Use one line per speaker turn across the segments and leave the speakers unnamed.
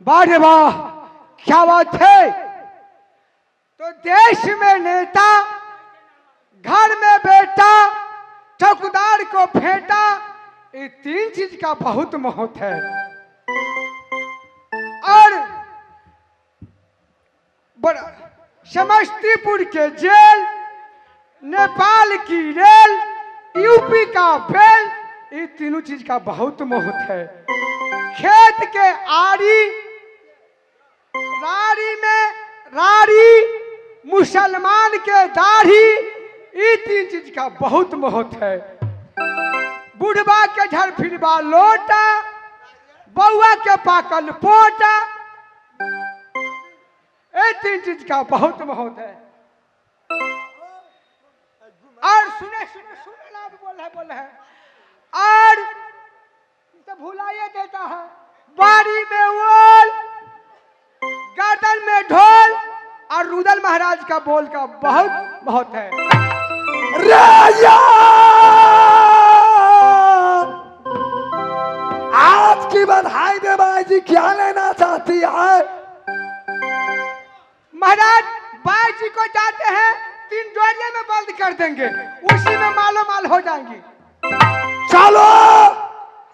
वाह रे वाह, क्या बात है। तो देश में नेता, घर में बेटा, चौकीदार को फेंटा, ये तीन चीज का बहुत महत्व है। और बड़ा समस्तीपुर के जेल, नेपाल की रेल, यूपी का बेल, ये तीनों चीज का बहुत महत्व है। खेत के आरी, रारी में रारी, मुसलमान के दाढ़ी, ये तीन चीज का बहुत महत्व है। बुढ़वा के झर फिरवा लोटा, बउआ के पाकल पोटा, ये तीन चीज का बहुत महत्व है। और सुने सुने सुने ना बोल है और तो भुलाइए देता है। बारी में ओल, गर्दन में ढोल, और रुदल महाराज का बोल का बहुत महत्व है।
राजा आज की बधाई दे बाई जी, क्या लेना चाहती है?
महाराज बाई जी को जाते हैं, 3 डोरिया में बंद कर देंगे, उसी में मालो माल हो जाएंगी।
चलो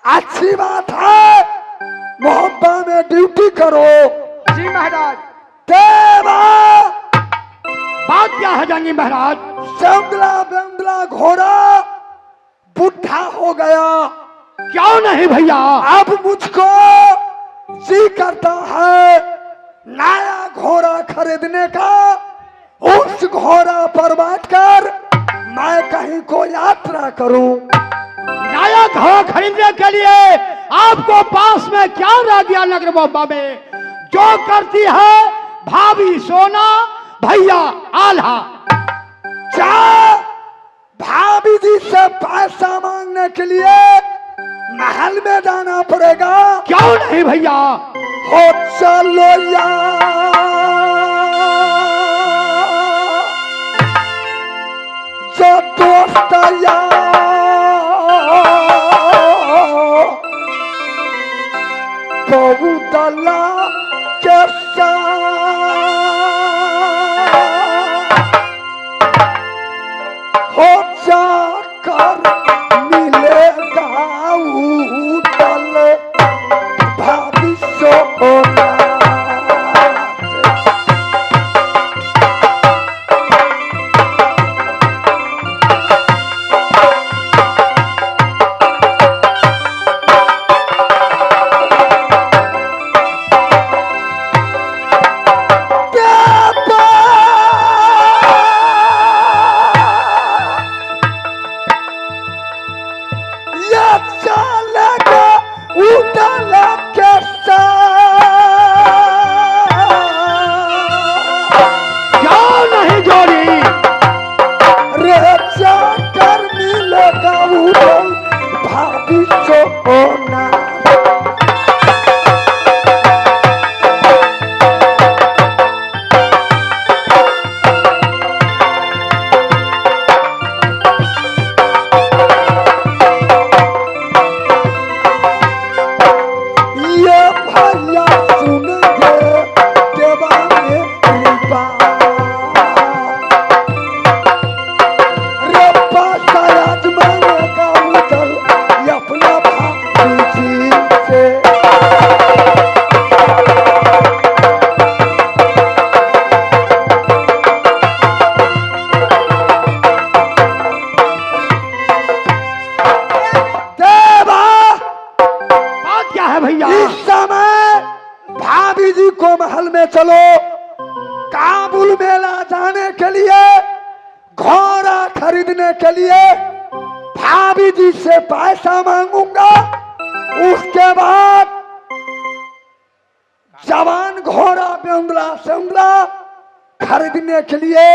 अच्छी बात है, मोहब्बा में ड्यूटी करो।
जी महाराज।
देवा
बात क्या है जानी महाराज?
चंदला बंदला घोड़ा बुढ़ा हो गया।
क्यों नहीं भैया?
अब मुझको जी करता है नया घोड़ा खरीदने का, उस घोड़ा पर बैठकर मैं कहीं को यात्रा करूं।
नया घोड़ा खरीदने के लिए आपको पास में क्या रह गया नगर बाबा में? जो करती है भाभी सोना, भैया आल्हा।
क्या भाभी जी से पैसा मांगने के लिए महल में जाना पड़ेगा?
क्यों नहीं भैया?
हो चलो यार, जो दोस्त यार बहुतला के साथ हो जाकर मिलेगा उदल भविष्य होना। महल में चलो, काबुल मेला जाने के लिए, घोड़ा खरीदने के लिए भाभी जी से पैसा मांगूंगा। उसके बाद जवान घोड़ा बेंगला सेंगला खरीदने के लिए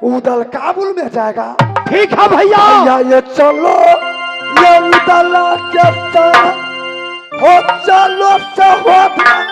उदल काबुल में जाएगा।
ठीक है भैया।
भैया ये चलो, ये उदल के साथ हो चलो सहोदर।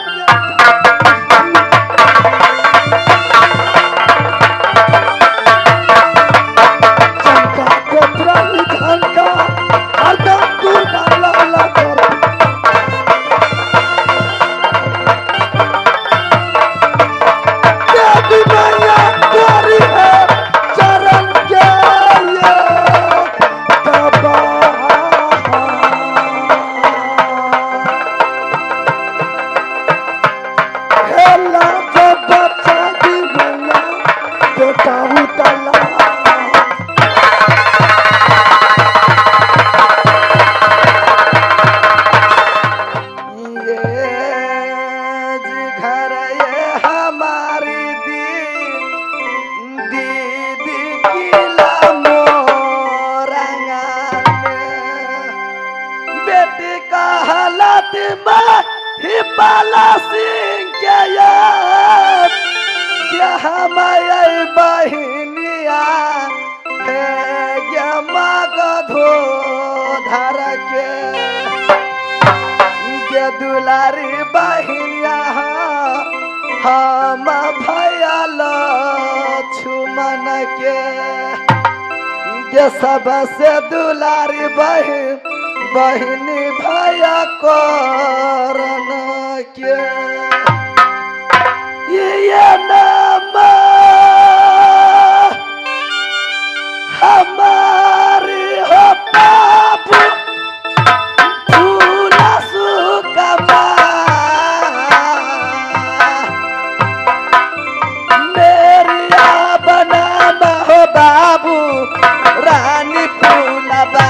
बाला सिंह के याद क्या हमारे बहनिया है क्या मगधो धर के दुलारी बहनिया हम भैया लक्ष्मण के सबसे दुलारी बहनी भैया करण के ये नाम हमारी हो बाबू फूला सुकमा मेरिया बनाम हो बाबू रानी फूलबा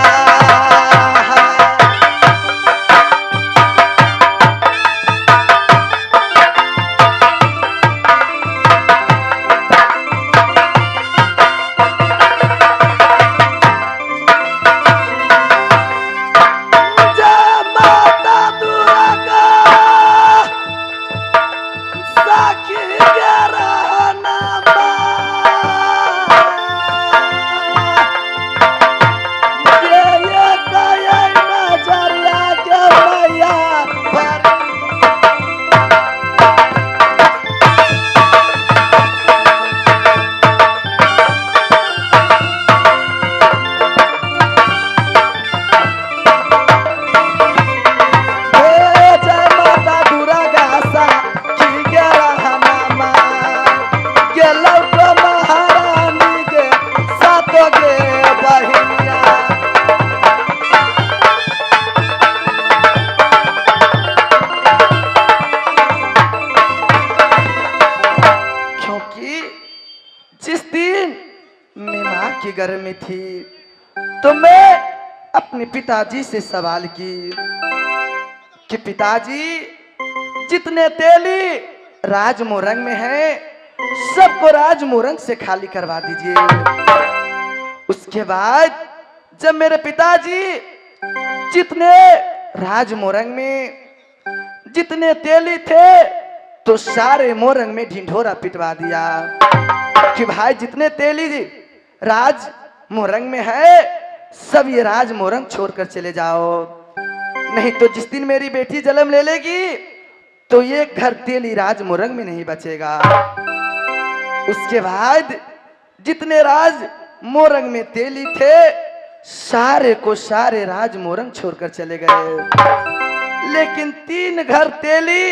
घर में थी तो मैं अपने पिताजी से सवाल की कि पिताजी जितने तेली राजमोरंग में है सबको राजमोरंग से खाली करवा दीजिए। उसके बाद जब मेरे पिताजी जितने राजमोरंग में जितने तेली थे तो सारे मोरंग में ढिंढोरा पिटवा दिया कि भाई जितने तेली राज मोरंग में है सब ये राज मोरंग छोड़कर चले जाओ, नहीं तो जिस दिन मेरी बेटी जन्म ले लेगी तो ये घर तेली राज मोरंग में नहीं बचेगा। उसके बाद जितने राज मोरंग में तेली थे सारे को सारे राज मोरंग छोड़कर चले गए, लेकिन 3 घर तेली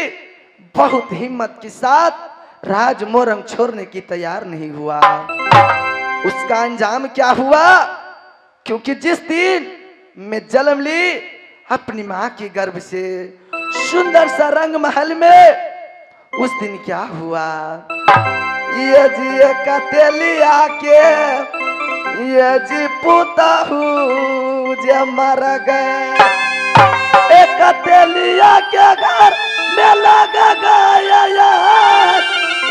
बहुत हिम्मत के साथ राज मोरंग छोड़ने की तैयार नहीं हुआ। उसका अंजाम क्या हुआ? क्योंकि जिस दिन मैं जन्म ली अपनी माँ के गर्भ से सुंदर सा रंग महल में, उस दिन क्या हुआ? ये जी कतेलिया के ये जी पुताहू जे मर गए, एक कतेलिया के घर में लग गया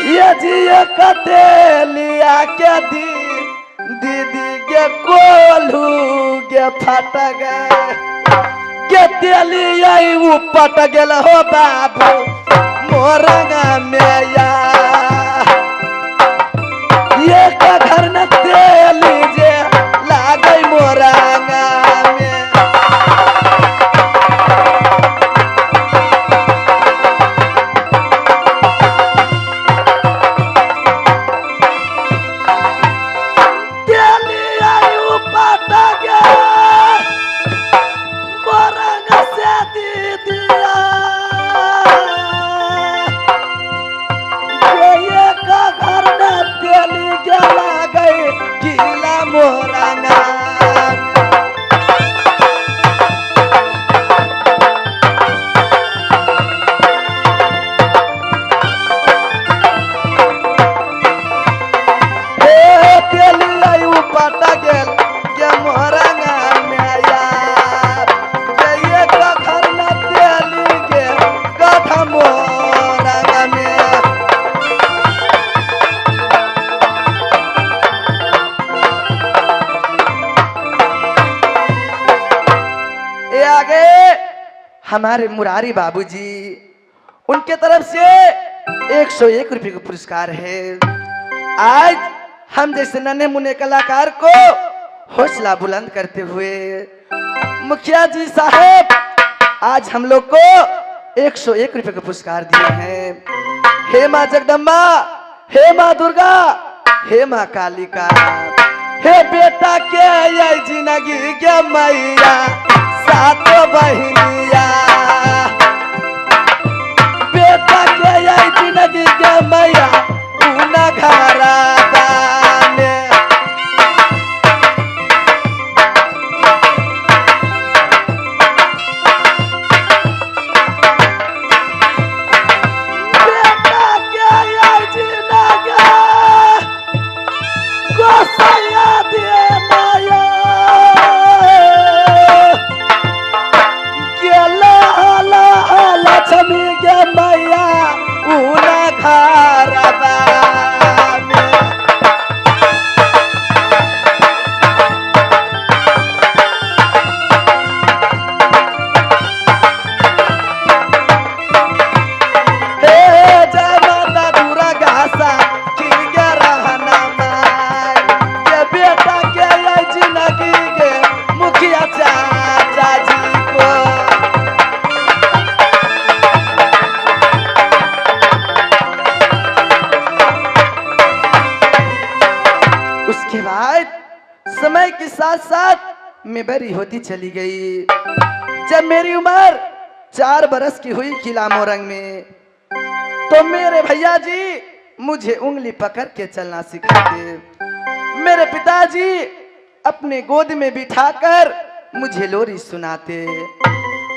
ये जी कतेलिया के दीदी के कोल्हू के फट गए के तेलिया उपट गेल हो बाबू मोरंगा में या ये का घर न तेली जे लागई मोरंगा में। हमारे मुरारी बाबूजी
उनके तरफ से 101 रुपए का पुरस्कार है। आज हम जैसे नन्हे मुन्ने कलाकार को हौसला बुलंद करते हुए मुखिया जी साहब आज हम लोग को 101 रुपए का पुरस्कार दिए हैं। हे माँ जगदम्बा, हे माँ दुर्गा, हे माँ कालिका, हे बेटा के ये जिंदगी के मैया सात बहनिया, बेटा के ये जिंदगी के मैया उना घरा बाने। बेटा के ये जिंदगी गोसाया दे माया के लाला लक्ष्मी के मैया उना घरबा में। हे जय माता दुर्गा सा की गे रहना माय के बेटा के ये जिंदगी के मुखिया चाचा जी को। उसके बाद समय के साथ साथ मैं बड़ी होती चली गई। जब मेरी उम्र 4 बरस की हुई किला मोरंग में, तो मेरे भैया जी मुझे उंगली पकड़ के चलना सिखाते। मेरे पिताजी अपने गोद में बिठाकर मुझे लोरी सुनाते।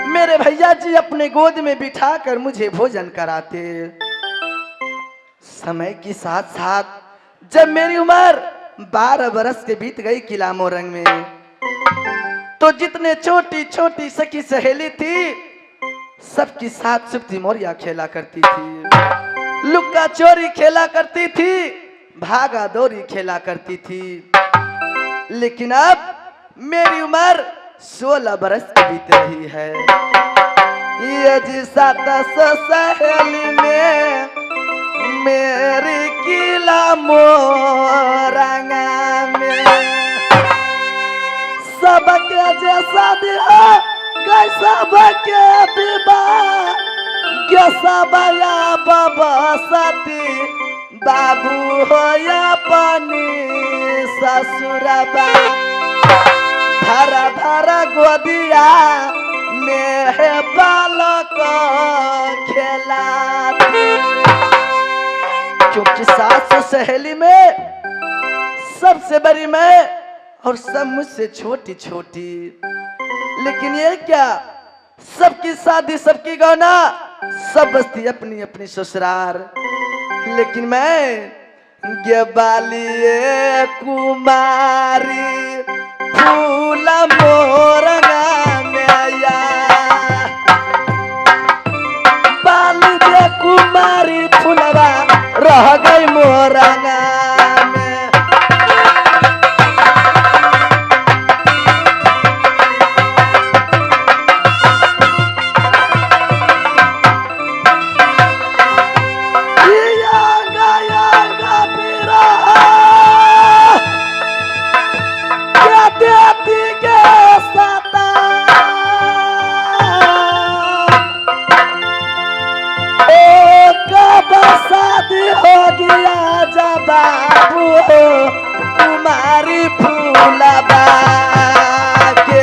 मेरे भैया जी अपने गोद में बिठाकर मुझे भोजन कराते। समय के साथ साथ जब मेरी उम्र 12 बरस के बीत गई किला मोरंग में, तो जितने छोटी छोटी सखी सहेली थी सबके साथ सुप्ती मोरिया खेला करती थी, लुक्का चोरी खेला करती थी, भागा दौड़ी खेला करती थी। लेकिन अब मेरी उम्र 16 बरस की बीत रही है। ये जी 700 सहेली में मेरी किला मोरंगा में सबके जैसा दिया गई सबके विवाह के सबया बाबा साथी बाबू हो या पानी ससुरबा धरा धरा गोदिया में है बालक खेलाती। क्योंकि 700 सहेली में सबसे बड़ी मैं और सब मुझसे छोटी छोटी। लेकिन ये क्या, सबकी शादी सबकी गौना, सब बस्ती अपनी अपनी ससुराल। लेकिन मैं बालिए कुमारी फूला मोरंगा में या बाली दे कुमारी फूलवा रह गई मोरंगा में। हो गया जब बाबू कुमारी फूलबा के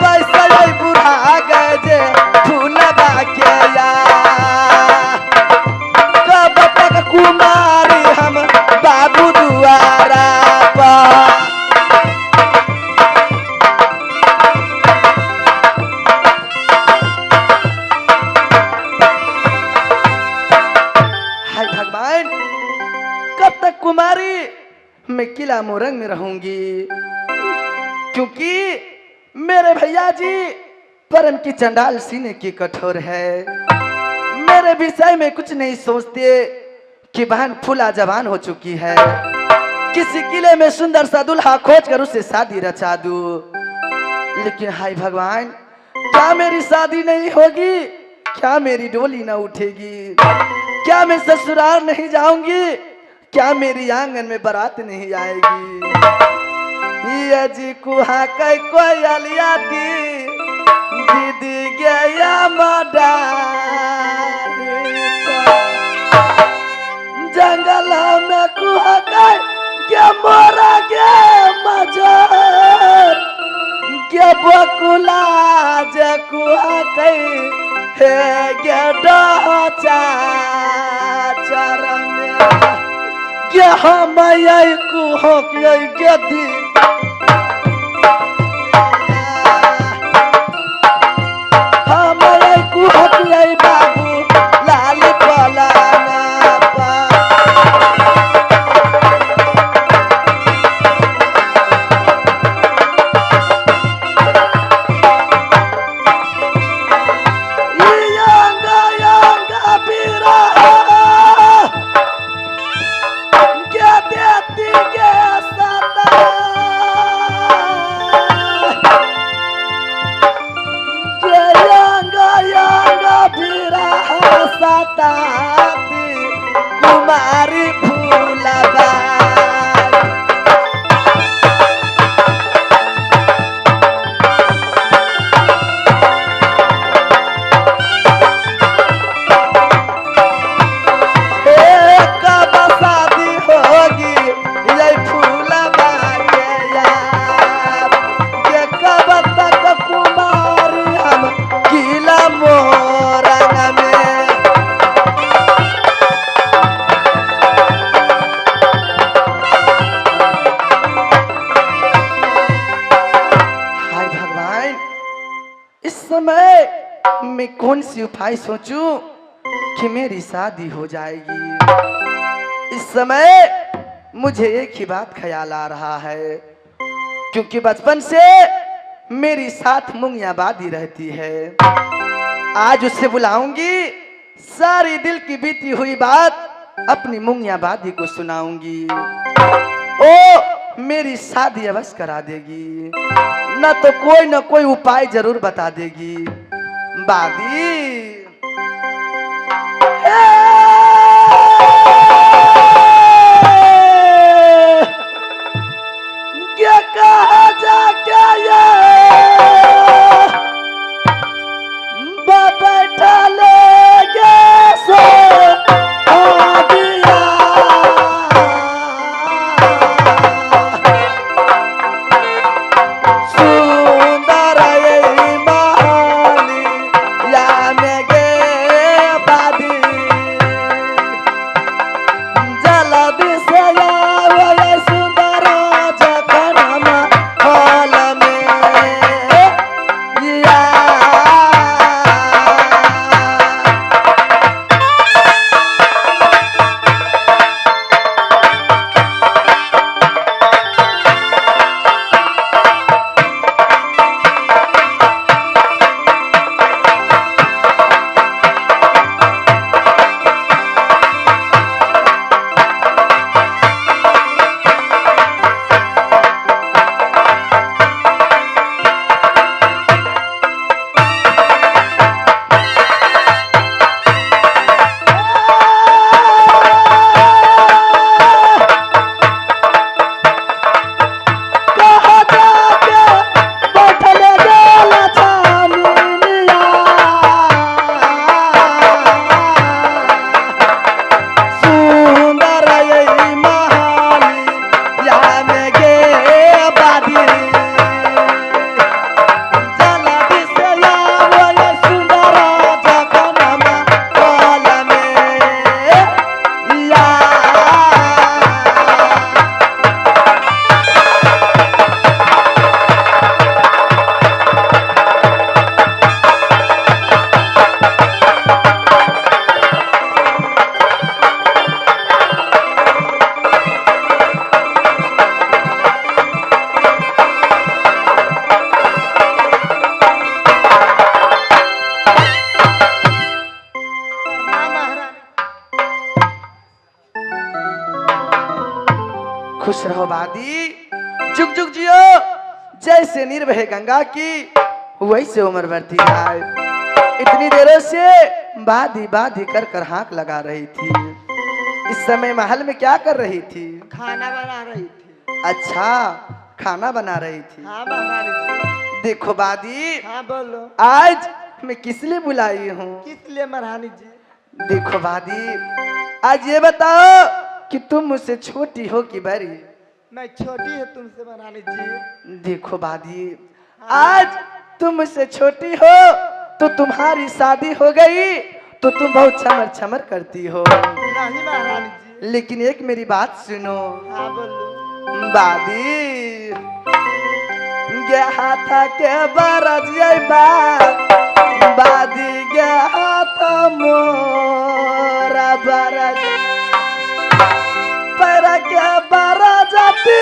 पैसा बुढ़ा गए जे फूलबा के या कब तक कुमारी हम बाबू दुआरा पर। हाय भगवान, कब तक कुमारी मैं किला मोरंग में रहूंगी? क्योंकि मेरे भैया जी परम की चंडाल सीने की कठोर है, मेरे विषय में कुछ नहीं सोचते। कि बहन फूला जवान हो चुकी है, किसी किले में सुंदर सा दुल्हा खोज कर उससे शादी रचा दूं। लेकिन हाय भगवान, क्या मेरी शादी नहीं होगी? क्या मेरी डोली ना उठेगी? क्या मैं ससुराल नहीं जाऊंगी? क्या मेरी आंगन में बारात नहीं आएगी? ये जी कुहा कई कोई अलिया दी दीदी गया मडार जंगल में कुहा कई के मोरा गे मजार के बकुला जे कुहा कई हे गे डचा चरण के हम आई कुहा के दी बाबू लाल पलाना पा कुमारी फूलबा कब शादी होगी ये फूलबा के यार के कब तक कुमारी हम किला मोरंग में समय मैं कौन सी उपाय सोचूं कि मेरी शादी हो जाएगी। इस समय मुझे एक ही बात ख्याल आ रहा है, क्योंकि बचपन से मेरी साथ मुंगियाबादी रहती है। आज उसे बुलाऊंगी, सारी दिल की बीती हुई बात अपनी मुंगियाबादी को सुनाऊंगी। ओ मेरी शादी अवश्य करा देगी, न तो कोई न कोई उपाय जरूर बता देगी। बादी क्या कहा जा क्या ये बैठा लेगे सो सुंदर ये माली या में खुश रहो बादी, जुग जुग जियो। जैसे नीर बहे गंगा की वैसे उम्र बढ़ती जाए। इतनी देरों से बादी बादी कर कर हाँक लगा रही थी। इस समय महल में क्या कर रही थी?
खाना बना रही थी।
अच्छा, खाना बना रही थी।
हाँ महारानी जी।
देखो बादी,
हाँ बोलो।
आज मैं किस लिए बुलाई हूँ?
किस लिए महारानी जी?
देखो बादी, आज ये बताओ कि तुम मुझसे छोटी हो कि बड़ी?
मैं छोटी है तुमसे महारानी जी।
देखो बादी, आज तुम मुझसे छोटी हो तो तुम्हारी शादी हो गई तो तुम बहुत छमर छमर करती हो।
नहीं महारानी जी।
लेकिन एक मेरी बात सुनो।
हाँ बोलो।
बादी, गे हाथा के बरजिए बा, बादी गे हाथ मोरा बरज, पैरा के बरजती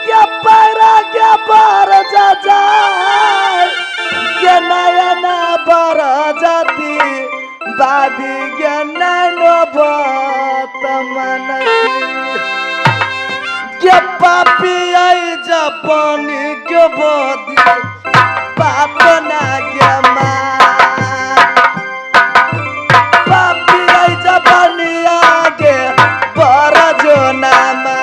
के पैरा के बरजा जाए, के नयना बरजती बादी के नैनो बत मनती, के पापी आई जापानी के बोदी बात ना के माँ, पापी आई जापानी आगे बरजो ना माना।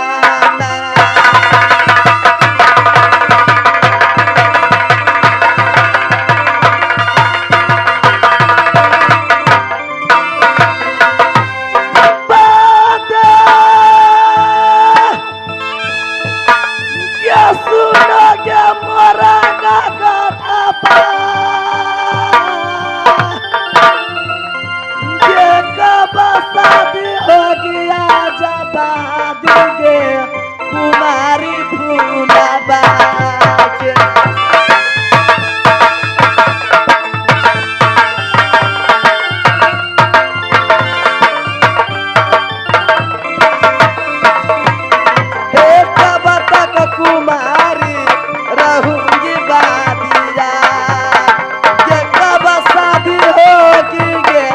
कुमारी फूलाबा के हे कब तक कुमारी रहूंगी बादिया, ये कब शादी होगी गे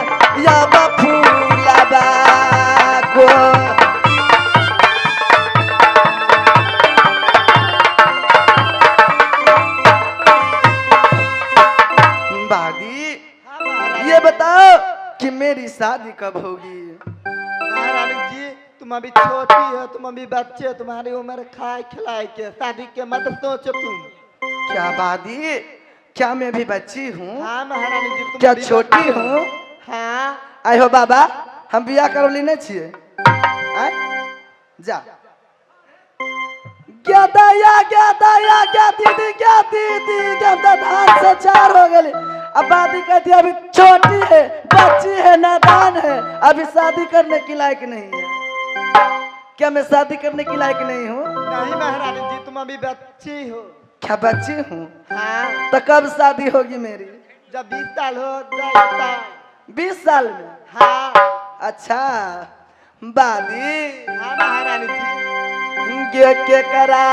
यब फूलाबा को। ये बताओ कि मेरी शादी कब होगी?
महारानी जी, तुम अभी छोटी हो, तुम अभी बच्चे हो, तुम्हारी उम्र खाए खिलाए के, शादी के मत सोचो तुम।
क्या बादी, क्या मैं भी बच्ची हूँ?
हाँ महारानी जी। तुम
क्या
अभी
छोटी
बच्ची हो।
हूँ?
हाँ।
आय हो बाबा, हम बिया करौली नहीं छिए। जा क्या दया क्या दया क्या दीदी क्या दीदी क्या धान से चार हो गई। अब बादी कहती है अभी छोटी है, बच्ची है, नादान है, अभी शादी करने की लायक नहीं है। क्या मैं शादी करने की लायक नहीं हूँ?
नहीं महारानी जी, तुम अभी बच्ची हो।
क्या बच्ची हूँ?
हाँ।
तो कब शादी होगी मेरी?
जब 20 साल हो जाए।
20 साल में?
हाँ।
अच्छा बादी।
हाँ महारानी जी।
के करा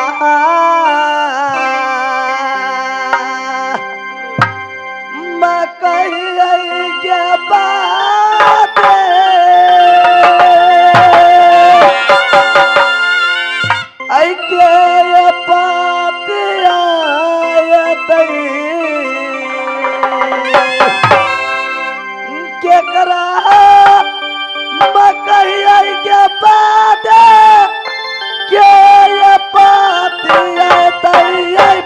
मैं कही के बात आई के बात के करा मैं कही आई के बात ये पाती है तैयार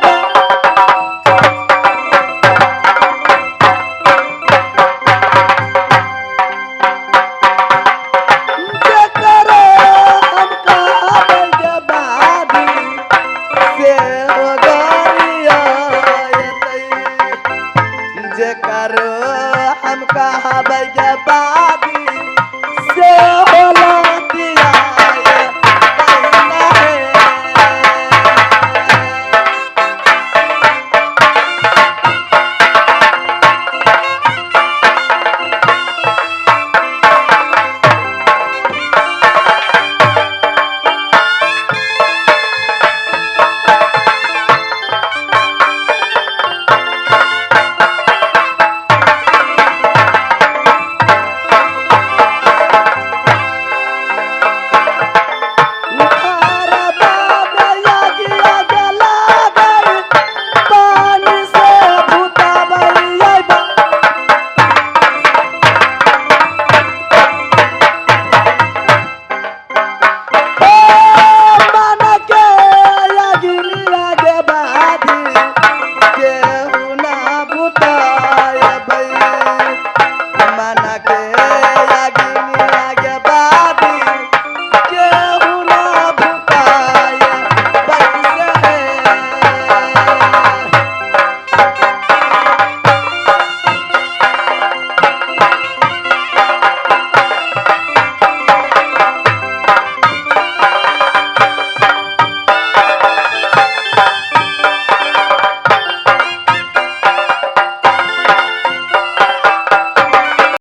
है